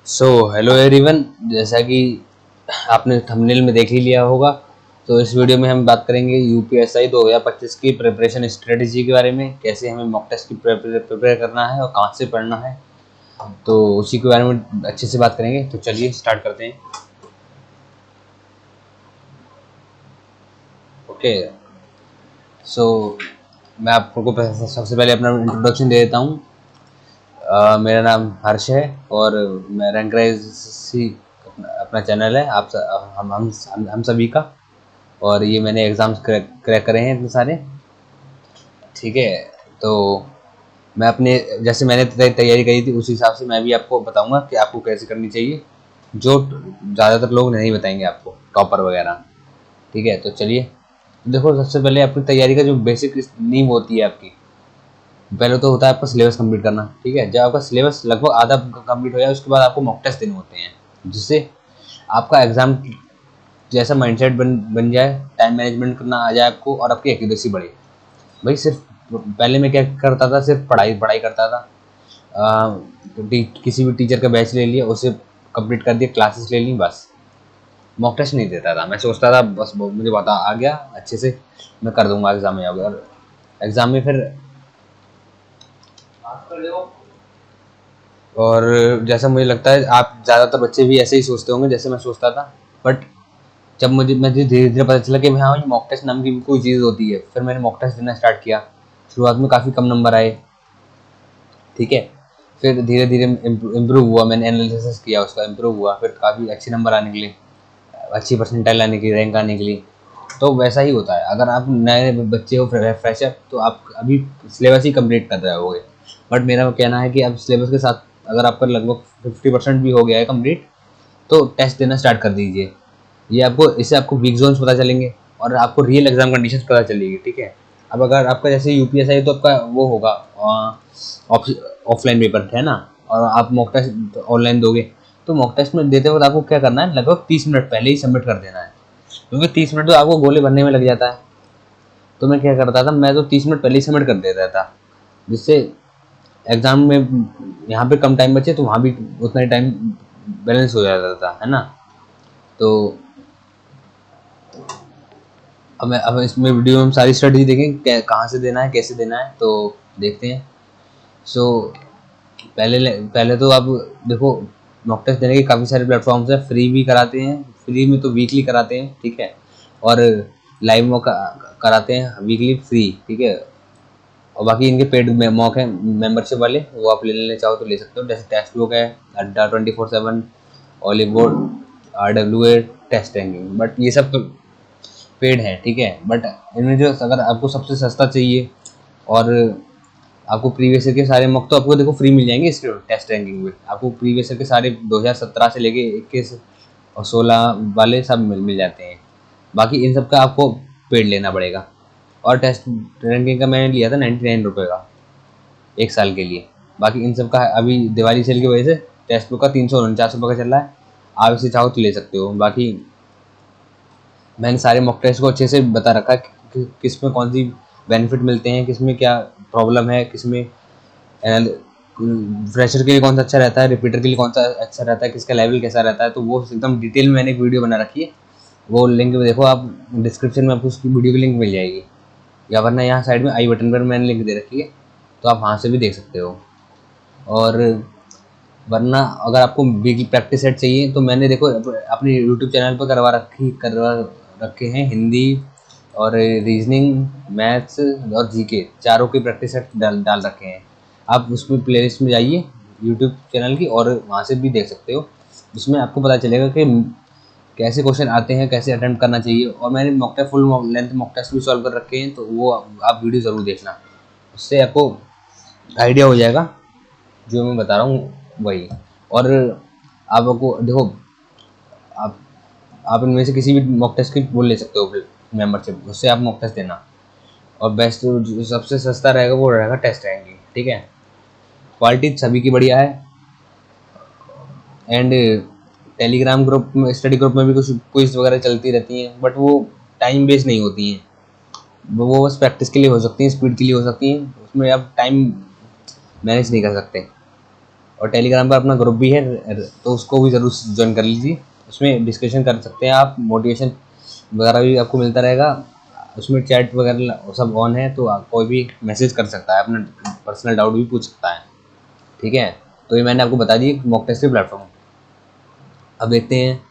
So hello everyone, जैसा कि आपने थंबनेल में देख ही लिया होगा। तो इस वीडियो में हम बात करेंगे यूपीएसआई 2025 की प्रिपरेशन स्ट्रेटजी के बारे में, कैसे हमें मॉक टेस्ट की प्रिपेयर करना है और कहाँ से पढ़ना है। तो उसी के बारे में अच्छे से बात करेंगे। तो चलिए स्टार्ट करते हैं। ओके, सो मैं आपको सबसे पहले अपना इंट्रोडक्शन दे देता हूँ। मेरा नाम हर्ष है और मैं रैंक राइज अपना चैनल है आप हम सभी का। और ये मैंने एग्ज़ाम्स क्रैक करे हैं इतने सारे। ठीक है, तो मैं अपने जैसे मैंने तैयारी करी थी उस हिसाब से मैं भी आपको बताऊंगा कि आपको कैसे करनी चाहिए, जो ज़्यादातर लोग नहीं बताएंगे आपको, टॉपर वगैरह। ठीक है, तो चलिए। देखो, सबसे पहले अपनी तैयारी का जो बेसिक नींव होती है आपकी, पहले तो होता है आपका सिलेबस कंप्लीट करना। ठीक है, जब आपका सिलेबस लगभग आधा कंप्लीट हो जाए उसके बाद आपको मॉक टेस्ट देने होते हैं, जिससे आपका एग्ज़ाम जैसा माइंडसेट बन जाए, टाइम मैनेजमेंट करना आ जाए आपको और आपकी एक्यूरेसी बढ़े। भाई सिर्फ पहले मैं क्या करता था, सिर्फ पढ़ाई पढ़ाई करता था। किसी भी टीचर का बैच ले लिया, उसे कंप्लीट कर दिया, क्लासेस ले ली, बस। मॉक टेस्ट नहीं देता था। मैं सोचता था बस मुझे पता आ गया अच्छे से, मैं कर दूंगा एग्ज़ाम में। और एग्ज़ाम में फिर और जैसा मुझे लगता है आप ज़्यादातर बच्चे भी ऐसे ही सोचते होंगे जैसे मैं सोचता था। बट जब मुझे धीरे धीरे पता चला कि हाँ, ये मॉक टेस्ट नाम की भी कोई चीज़ होती है, फिर मैंने मॉक टेस्ट देना स्टार्ट किया। शुरुआत में काफ़ी कम नंबर आए। ठीक है, फिर धीरे धीरे इम्प्रूव हुआ, मैंने एनालिसिस किया, उसका इम्प्रूव हुआ, फिर काफ़ी अच्छे नंबर आने के लिए, अच्छी परसेंटाइल आने की, रैंक आने के लिए। तो वैसा ही होता है, अगर आप नए बच्चे हो, फ्रेशर, तो आप अभी सिलेबस ही कंप्लीट कर रहे होगे। बट मेरा कहना है कि आप सिलेबस के साथ अगर आपका लगभग 50% भी हो गया है कंप्लीट, तो टेस्ट देना स्टार्ट कर दीजिए। ये आपको इससे आपको वीक जोन्स पता चलेंगे और आपको रियल एग्जाम कंडीशंस पता चलेगी। ठीक है, अब अगर आपका जैसे यूपीएसआई तो आपका वो होगा ऑफलाइन पेपर है ना, और आप मॉक टेस्ट ऑनलाइन दोगे। तो मॉक टेस्ट में देते वक्त आपको क्या करना है, लगभग 30 मिनट पहले ही सबमिट कर देना है, क्योंकि 30 मिनट तो आपको गोले भरने में लग जाता है। तो मैं क्या करता था, मैं तो 30 मिनट पहले ही सबमिट कर देता था, जिससे एग्जाम में यहाँ पे कम टाइम बचे तो वहाँ भी उतना ही टाइम बैलेंस हो जाता था, है ना। तो अब इसमें वीडियो में हम सारी स्ट्रेटजी देखें, कहाँ से देना है, कैसे देना है, तो देखते हैं। सो पहले तो आप देखो, मॉक टेस्ट देने के काफ़ी सारे प्लेटफॉर्म्स हैं। फ्री भी कराते हैं, फ्री में तो वीकली कराते हैं। ठीक है, और लाइव मॉक कराते हैं वीकली फ्री। ठीक है, और बाकी इनके पेड मॉक हैं मेंबरशिप वाले, वो आप ले लेना चाहो तो ले सकते हो। जैसे टेक्स्ट बुक है, अड्डा 24/7, ऑलिवोर्ड, RWA, टेस्ट रैंकिंग। बट ये सब पेड है। ठीक है, बट इनमें जो अगर आपको सबसे सस्ता चाहिए और आपको प्रीवियस ईयर के सारे मॉक, तो आपको देखो फ्री मिल जाएंगे इसके टेस्ट रैंकिंग में। आपको प्रीवियस ईयर के सारे 2017 से लेके 21 और 16 वाले सब मिल जाते हैं। बाकी इन सब का आपको पेड लेना पड़ेगा। और टेस्ट रैंकिंग का मैंने लिया था 99 रुपये का 1 साल के लिए। बाकी इन सब का अभी दिवाली सेल की वजह से टेस्ट बुक का 349 रुपये का चल रहा है। आप इसे चाहो तो ले सकते हो। बाकी मैंने सारे मॉक टेस्ट को अच्छे से बता रखा है किस में कौन सी बेनिफिट मिलते हैं, किस में क्या प्रॉब्लम है, किस में फ्रेशर के लिए कौन सा अच्छा रहता है, रिपीटर के लिए कौन सा अच्छा रहता है, किसका लेवल कैसा रहता है। तो वो एकदम डिटेल में मैंने एक वीडियो बना रखी है। वो लिंक देखो आप, डिस्क्रिप्शन में आपको उसकी वीडियो की लिंक मिल जाएगी, या वरना यहाँ साइड में आई बटन पर मैंने लिंक दे रखी है, तो आप वहाँ से भी देख सकते हो। और वरना अगर आपको वीकली प्रैक्टिस सेट चाहिए तो मैंने देखो अपने यूट्यूब चैनल पर करवा रखे हैं हिंदी और रीजनिंग, मैथ्स और जीके चारों के प्रैक्टिस सेट डाल रखे हैं। आप उसमें प्लेलिस्ट में जाइए यूट्यूब चैनल की, और वहाँ से भी देख सकते हो। उसमें आपको पता चलेगा कि कैसे क्वेश्चन आते हैं, कैसे अटेम्प्ट करना चाहिए। और मैंने mock test full length mock test भी सॉल्व कर रखे हैं, तो वो आप वीडियो ज़रूर देखना, उससे आपको आइडिया हो जाएगा जो मैं बता रहा हूँ वही। और आपको देखो, आप आप इनमें से किसी भी मॉक टेस्ट की वो ले सकते हो मेंबरशिप, उससे आप मॉक टेस्ट देना। और बेस्ट जो सबसे सस्ता रहेगा वो रहेगा टेस्ट रैंकिंग। ठीक है, क्वालिटी सभी की बढ़िया है। एंड टेलीग्राम ग्रुप में, स्टडी ग्रुप में भी कुछ क्विज वगैरह चलती रहती हैं, बट वो टाइम बेस्ड नहीं होती हैं। वो बस प्रैक्टिस के लिए हो सकती हैं, स्पीड के लिए हो सकती हैं, उसमें आप टाइम मैनेज नहीं कर सकते। और टेलीग्राम पर अपना ग्रुप भी है, तो उसको भी ज़रूर ज्वाइन कर लीजिए। उसमें डिस्कशन कर सकते हैं आप, मोटिवेशन वगैरह भी आपको मिलता रहेगा। उसमें चैट वगैरह सब ऑन है, तो आप कोई भी मैसेज कर सकता है, अपना पर्सनल डाउट भी पूछ सकता है। ठीक है, तो ये मैंने आपको बता दी मॉक टेस्ट के प्लेटफॉर्म। अब देखते हैं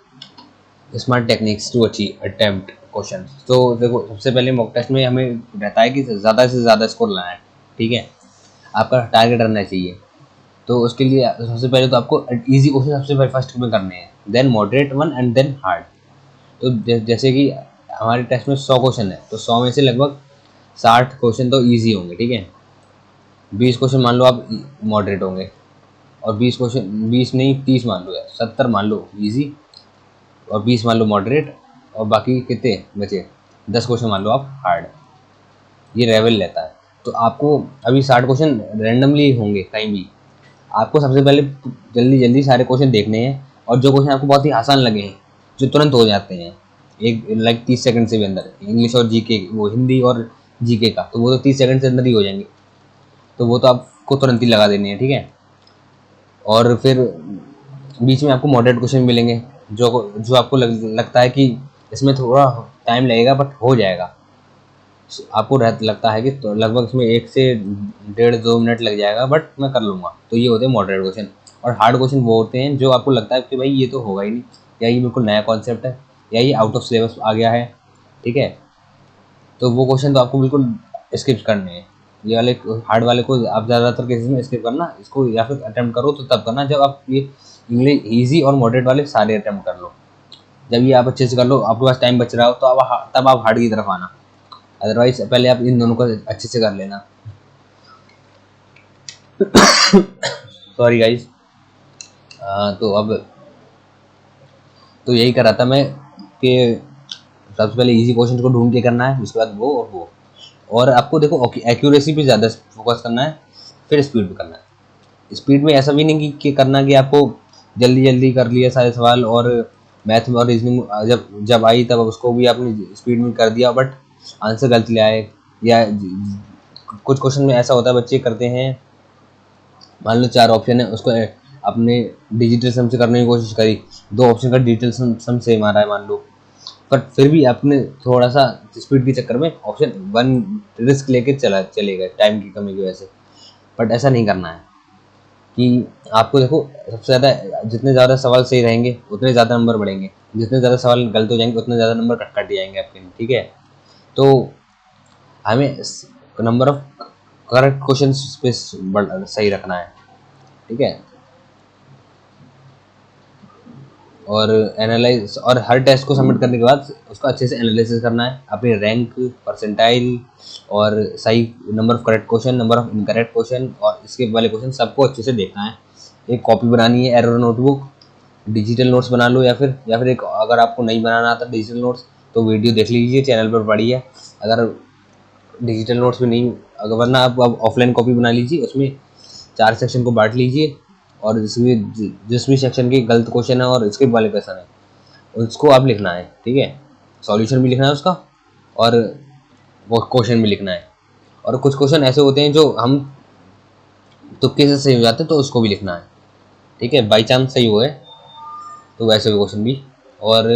smart techniques to achieve attempt question. तो देखो, सबसे पहले मॉक टेस्ट में हमें रहता है कि ज़्यादा से ज़्यादा स्कोर लाना है। ठीक है, आपका टारगेट रहना चाहिए। तो उसके लिए सबसे पहले तो आपको इजी क्वेश्चन सबसे पहले फर्स्ट में करने हैं, then moderate one and then hard. तो जैसे कि हमारे टेस्ट में 100 क्वेश्चन है, तो 100 में से लगभग 60 क्वेश्चन तो ईजी होंगे। ठीक है, 20 क्वेश्चन मान लो आप मॉडरेट होंगे, और 20 क्वेश्चन, 20 नहीं 30 मान लो, या 70 मान लो इजी, और 20 मान लो मॉडरेट, और बाकी कितने बचे 10 क्वेश्चन मान लो आप हार्ड। ये लेवल लेता है। तो आपको अभी 60 क्वेश्चन रैंडमली होंगे कहीं भी। आपको सबसे पहले जल्दी जल्दी सारे क्वेश्चन देखने हैं, और जो क्वेश्चन आपको बहुत ही आसान लगे हैं, जो तुरंत हो जाते हैं एक लाइक 30 सेकंड से भी अंदर, इंग्लिश और जीके, वो हिंदी और जीके का, तो वो तो 30 सेकंड से अंदर ही हो जाएंगे, तो वो तो आपको तुरंत ही लगा देने हैं। ठीक है, और फिर बीच में आपको मॉडरेट क्वेश्चन मिलेंगे, जो आपको लगता है कि इसमें थोड़ा टाइम लगेगा बट हो जाएगा, आपको लगता है कि तो लगभग इसमें 1 से 1.5-2 मिनट लग जाएगा बट मैं कर लूँगा, तो ये होते हैं मॉडरेट क्वेश्चन। और हार्ड क्वेश्चन वो होते हैं जो आपको लगता है कि भाई ये तो होगा ही नहीं, या ये बिल्कुल नया कॉन्सेप्ट है, या ये आउट ऑफ सिलेबस आ गया है। ठीक है, तो वो क्वेश्चन तो आपको बिल्कुल स्किप करने हैं। ये वाले हार्ड वाले को आप ज़्यादातर केसेस में स्किप करना, इसको या फिर अटैम्प्ट करो तो तब करना जब आप ये इंग्लिश ईजी और मॉडरेट वाले सारे अटैम्प्ट कर लो। जब ये आप अच्छे से कर लो, आपके पास टाइम बच रहा हो, तो तब आप हार्ड की तरफ आना, अदरवाइज पहले आप इन दोनों को अच्छे से कर लेना। Sorry guys. तो अब तो यही कर रहा था मैं कि सबसे पहले इजी क्वेश्चन को ढूंढ के करना है, उसके बाद वो और वो, और आपको देखो एक्यूरेसी पे ज़्यादा फोकस करना है, फिर स्पीड पे करना है। स्पीड में ऐसा भी नहीं कि करना कि आपको जल्दी जल्दी कर लिया सारे सवाल, और मैथ में और रीजनिंग जब जब आई तब उसको भी आपने स्पीड में कर दिया बट आंसर गलत ले आए। या कुछ क्वेश्चन में ऐसा होता है, बच्चे करते हैं, मान लो 4 ऑप्शन है, उसको आपने डिजिटल सम से करने की कोशिश करी, 2 ऑप्शन का डिजिटल सम सेम आ रहा है मान लो, बट फिर भी आपने थोड़ा सा स्पीड के चक्कर में ऑप्शन 1 रिस्क लेके चले गए टाइम की कमी की वजह से। बट ऐसा नहीं करना है कि आपको देखो, सबसे ज़्यादा जितने ज़्यादा सवाल सही रहेंगे उतने ज़्यादा नंबर बढ़ेंगे, जितने ज़्यादा सवाल गलत हो जाएंगे उतने ज़्यादा नंबर कट जाएंगे आपके। ठीक है, तो हमें नंबर ऑफ करेक्ट क्वेश्चन पे सही रखना है। ठीक है, और एनालाइज, और हर टेस्ट को सबमिट करने के बाद उसका अच्छे से एनालिसिस करना है, अपनी रैंक, परसेंटाइल, और सही number of correct question, number of incorrect question, और इसके वाले क्वेश्चन सबको अच्छे से देखना है। एक कॉपी बनानी है, एरर नोटबुक, डिजिटल नोट्स बना लो, या फिर एक, अगर आपको नहीं बनाना आता डिजिटल नोट्स तो वीडियो देख लीजिए, चैनल पर पड़ी है। अगर डिजिटल नोट्स भी नहीं, अगर वरना आप ऑफलाइन कॉपी बना लीजिए, उसमें 4 सेक्शन को बांट लीजिए, और जिस भी सेक्शन के गलत क्वेश्चन है और स्किप वाले क्वेश्चन है उसको आप लिखना है। ठीक है, सॉल्यूशन भी लिखना है उसका, और वो क्वेश्चन भी लिखना है। और कुछ क्वेश्चन ऐसे होते हैं जो हम तुक्के से सही हो जाते हैं, तो उसको भी लिखना है। ठीक है, बाई चांस सही हुए तो वैसे भी क्वेश्चन भी। और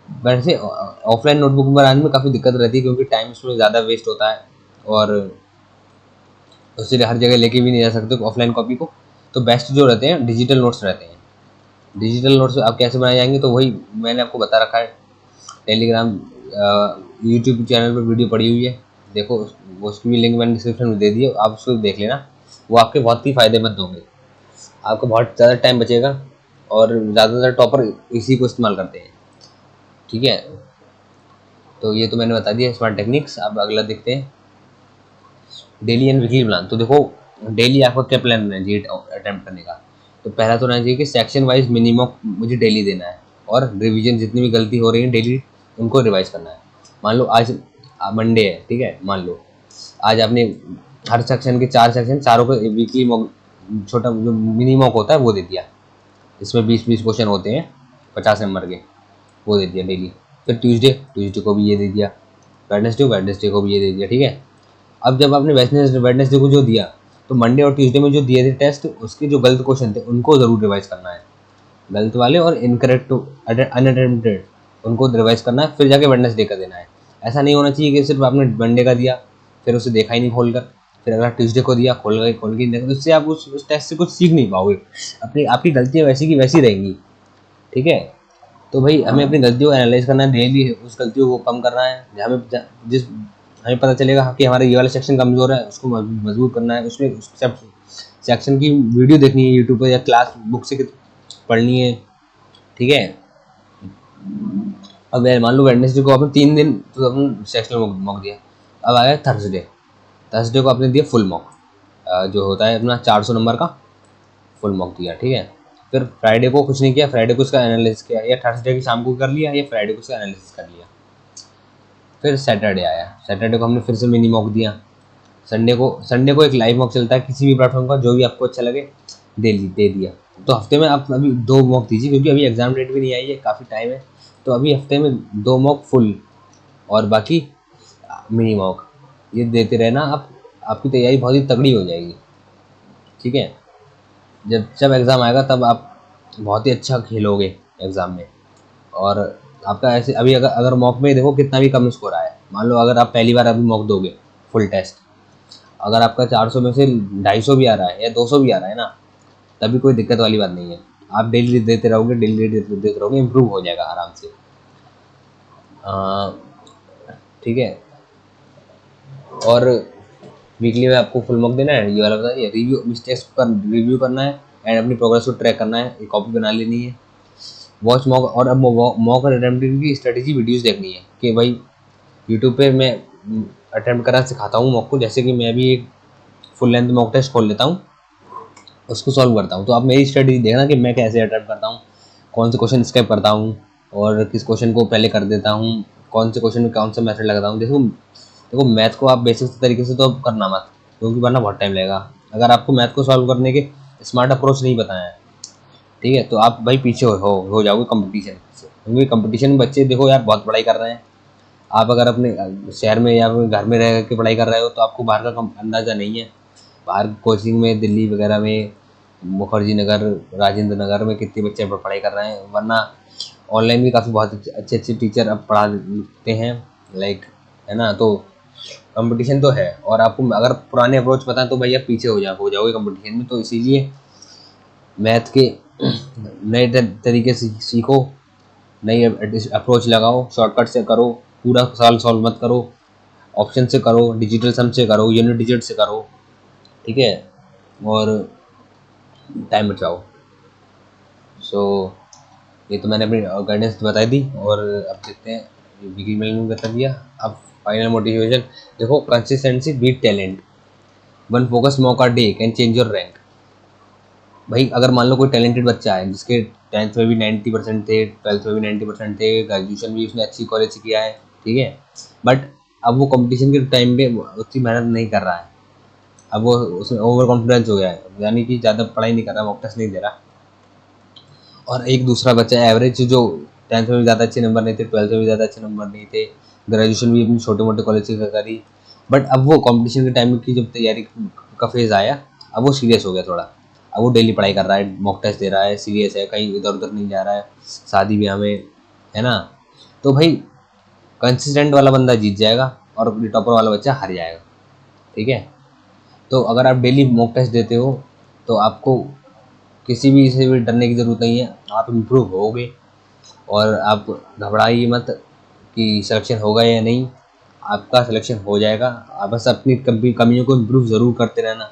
वैसे ऑफलाइन नोटबुक बनाने में काफ़ी दिक्कत रहती है, क्योंकि टाइम उसमें ज़्यादा वेस्ट होता है, और उससे हर जगह लेके भी नहीं जा सकते ऑफलाइन कॉपी को। तो बेस्ट जो रहते हैं डिजिटल नोट्स रहते हैं। डिजिटल नोट्स आप कैसे बनाए जाएंगे, तो वही मैंने आपको बता रखा है, टेलीग्राम, यूट्यूब चैनल पर वीडियो पड़ी हुई है, देखो वो, उसकी भी लिंक मैंने डिस्क्रिप्शन में दे दी है, आप उसको देख लेना। वो आपके बहुत ही फ़ायदेमंद होंगे, आपको बहुत ज़्यादा टाइम बचेगा, और ज़्यादातर टॉपर इसी को इस्तेमाल करते हैं। ठीक है, तो ये तो मैंने बता दिया स्मार्ट टेक्निक्स। अब अगला देखते हैं, डेली एंड वीकली प्लान। तो देखो, डेली आपका क्या प्लान है जी अटेम्प्ट करने का। तो पहला तो रहना चाहिए कि सेक्शन वाइज मिनिमम मुझे डेली देना है, और रिवीजन जितनी भी गलती हो रही है डेली उनको रिवाइज करना है। मान लो आज मंडे है, ठीक है, मान लो आज आपने हर सेक्शन के 4 सेक्शन, चारों को वीकली छोटा जो मिनी मॉक होता है वो दे दिया, इसमें 20-20 क्वेश्चन होते हैं 50 नंबर के, वो दे दिया डेली। फिर ट्यूसडे को भी ये दे दिया, वेडनेसडे को भी ये दे दिया। ठीक है, अब जब आपने वेडनेसडे को जो दिया, तो मंडे और ट्यूसडे में जो दिए थे टेस्ट, उसके जो गलत क्वेश्चन थे उनको ज़रूर रिवाइज करना है, गलत वाले और इनकरेक्ट अनअटेम्प्टेड उनको रिवाइज करना है, फिर जाके वेडनेसडे का देना है। ऐसा नहीं होना चाहिए कि सिर्फ आपने मंडे का दिया फिर उसे देखा ही नहीं खोल कर, फिर अगला ट्यूसडे को दिया खोल के नहीं देखा, तो इससे आप उस टेस्ट से कुछ सीख नहीं पाओगे, अपनी आपकी गलतियाँ वैसी की वैसी रहेंगी। ठीक है, तो भाई हमें अपनी गलतियों को एनालाइज करना है डेली, उस गलतियों को कम करना है। हमें जिस हमें पता चलेगा कि हमारा ये वाला सेक्शन कमज़ोर है, उसको मजबूत करना है, उसमें उस सेक्शन की वीडियो देखनी है यूट्यूब पर या क्लास बुक से पढ़नी है। ठीक है, अब मान लो वेडनेसडे को आपने 3 दिन तो आपने सेक्शनल मॉक दिया, अब आया थर्सडे, थर्सडे को आपने दिया फुल मॉक, जो होता है अपना 400 नंबर का फुल मॉक दिया। ठीक है, फिर फ्राइडे को कुछ नहीं किया, फ्राइडे को इसका एनालिसिस किया, या थर्सडे की शाम को कर लिया या फ्राइडे को इसका एनालिसिस कर लिया। फिर सैटरडे आया, सैटरडे को हमने फिर से मिनी मॉक दिया। संडे को एक लाइव मॉक चलता है किसी भी प्लेटफॉर्म का, जो भी आपको अच्छा लगे दे दिया। तो हफ्ते में आप अभी 2 मॉक दीजिए, क्योंकि अभी एग्जाम डेट भी नहीं आई है, काफ़ी टाइम है, तो अभी हफ्ते में 2 मॉक फुल और बाकी मिनी मॉक ये देते रहना। आप आपकी तैयारी बहुत ही तगड़ी हो जाएगी। ठीक है, जब जब एग्ज़ाम आएगा तब आप बहुत ही अच्छा खेलोगे एग्ज़ाम में। और आपका ऐसे अभी अगर मॉक में देखो कितना भी कम स्कोर आया, मान लो अगर आप पहली बार अभी मॉक दोगे फुल टेस्ट, अगर आपका 400 में से 250 भी आ रहा है या 200 भी आ रहा है ना, तभी कोई दिक्कत वाली बात नहीं है। आप डेली देते रहोगे, डेली देते रहोगे, इम्प्रूव हो जाएगा आराम से। ठीक है, और वीकली में आपको फुल मॉक देना है, ये वाला बताइए, रिव्यू मिस्टेक्स का रिव्यू करना है एंड अपनी प्रोग्रेस को ट्रैक करना है, एक कॉपी बना लेनी है, वॉच मॉक, और अब मॉक अटेम्प्टिंग की स्ट्रेटेजी वीडियोस देखनी है कि भाई यूट्यूब पे मैं अटेम्प्ट करना सिखाता हूँ मॉक को, जैसे कि मैं भी एक फुल लेंथ मॉक टेस्ट खोल लेता हूँ, उसको सॉल्व करता हूँ, तो आप मेरी स्ट्रेटेजी देखना कि मैं कैसे अटेम्प्ट करता हूँ, कौन से क्वेश्चन स्किप करता हूँ और किस क्वेश्चन को पहले कर देता हूँ, कौन से क्वेश्चन में कौन सा मेथड लगाता हूँ। देखो मैथ को आप बेसिक तरीके से तो करना मत, क्योंकि वरना बहुत टाइम लगेगा। अगर आपको मैथ को सॉल्व करने के स्मार्ट अप्रोच नहीं बताया है, ठीक है, तो आप भाई पीछे हो जाओगे कंपटीशन से, क्योंकि कंपटीशन में बच्चे देखो यार बहुत पढ़ाई कर रहे हैं। आप अगर अपने शहर में या फिर घर में रह के पढ़ाई कर रहे हो तो आपको बाहर का अंदाज़ा नहीं है, बाहर कोचिंग में दिल्ली वगैरह में, मुखर्जी नगर, राजेंद्र नगर में कितने बच्चे पढ़ाई कर रहे हैं। वरना ऑनलाइन भी काफ़ी बहुत अच्छे अच्छे टीचर अब पढ़ाते हैं, लाइक, है ना। तो कंपटीशन तो है, और आपको अगर पुराने अप्रोच पता है तो भैया पीछे हो जाओगे कंपटीशन में। तो इसीलिए मैथ के नए तरीके से सीखो, नई अप्रोच लगाओ, शॉर्टकट से करो, पूरा सवाल सॉल्व मत करो, ऑप्शन से करो, डिजिटल सम से करो, यूनिट डिजिट से करो। ठीक है, और टाइम बचाओ। सो ये तो मैंने अपनी गाइडेंस बता दी, और अब देखते हैं बिगिनर में बता दिया। अब फाइनल मोटिवेशन देखो, consistency beat talent, one focus mock a day can change your rank. भाई अगर मान लो कोई टैलेंटेड बच्चा है जिसके 10th में भी 90% थे, 12th में भी 90% थे, ग्रेजुएशन भी उसने अच्छी कॉलेज से किया है, ठीक है, बट अब वो कंपटीशन के टाइम पे उतनी मेहनत नहीं कर रहा है, अब वो उसमें ओवर कॉन्फिडेंस हो गया है, यानी कि ज़्यादा पढ़ाई नहीं कर रहा, मॉक टेस्ट नहीं दे रहा। और एक दूसरा बच्चा एवरेज, जो 10th में भी ज़्यादा अच्छे नंबर नहीं थे, 12th में भी ज़्यादा अच्छे नंबर नहीं थे, ग्रेजुएशन भी अपनी छोटे मोटे कॉलेज से करी, बट अब वो कंपटीशन के टाइम की जब तैयारी का फेज़ आया, अब वो सीरियस हो गया थोड़ा, अब वो डेली पढ़ाई कर रहा है, मॉक टेस्ट दे रहा है, सीरियस है, कहीं इधर उधर नहीं जा रहा है, शादी ब्याह में, है ना। तो भाई कंसिस्टेंट वाला बंदा जीत जाएगा और टॉपर वाला बच्चा हार जाएगा। ठीक है, तो अगर आप डेली मॉक टेस्ट देते हो तो आपको किसी भी से भी डरने की ज़रूरत नहीं है, आप इम्प्रूव होगे। और आप घबराइए मत कि सिलेक्शन होगा या नहीं, आपका सिलेक्शन हो जाएगा। आप बस अपनी कमियों को इम्प्रूव ज़रूर करते रहना।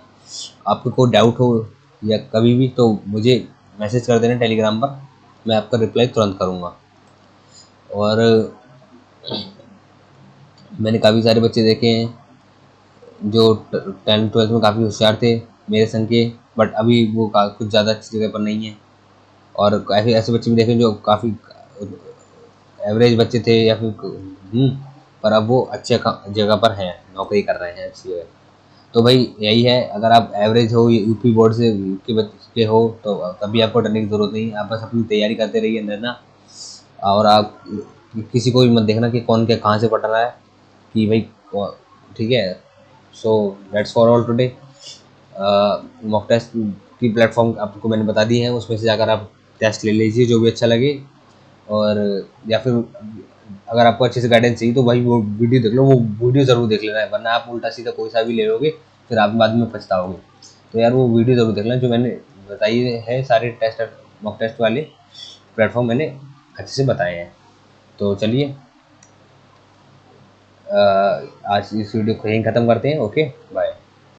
आपको कोई डाउट हो या कभी भी तो मुझे मैसेज कर देना टेलीग्राम पर, मैं आपका रिप्लाई तुरंत करूँगा। और मैंने काफ़ी सारे बच्चे देखे हैं जो 10th 12th में काफ़ी होशियार थे मेरे संग के, बट अभी वो कुछ ज़्यादा अच्छी जगह पर नहीं है। और काफ़ी ऐसे बच्चे भी देखे जो काफ़ी एवरेज बच्चे थे या फिर पर अब वो अच्छे जगह पर हैं, नौकरी कर रहे हैं अच्छी जगह। तो भाई यही है, अगर आप एवरेज हो, यूपी बोर्ड से के बच्चे हो, तो तभी आपको डरने की ज़रूरत नहीं है। आप बस अपनी तैयारी करते रहिए अंदर ना, और आप किसी को भी मत देखना कि कौन क्या कहाँ से पढ़ रहा है, कि भाई ठीक है। So that's for all today. Mock test की प्लेटफॉर्म आपको मैंने बता दी है, उसमें से जाकर आप टेस्ट ले लीजिए जो भी अच्छा लगे। और या फिर अगर आपको अच्छे से गाइडेंस चाहिए तो भाई वो वीडियो देख लो, वो वीडियो ज़रूर देख लेना है, वरना आप उल्टा सीधा कोई सा भी ले लोगे फिर आप बाद में पछताओगे। तो यार वो वीडियो ज़रूर देख लेना जो मैंने बताई है, सारे टेस्ट मॉक टेस्ट वाले प्लेटफॉर्म मैंने अच्छे से बताए हैं। तो चलिए आज इस वीडियो को यहीं ख़त्म करते हैं। Okay bye.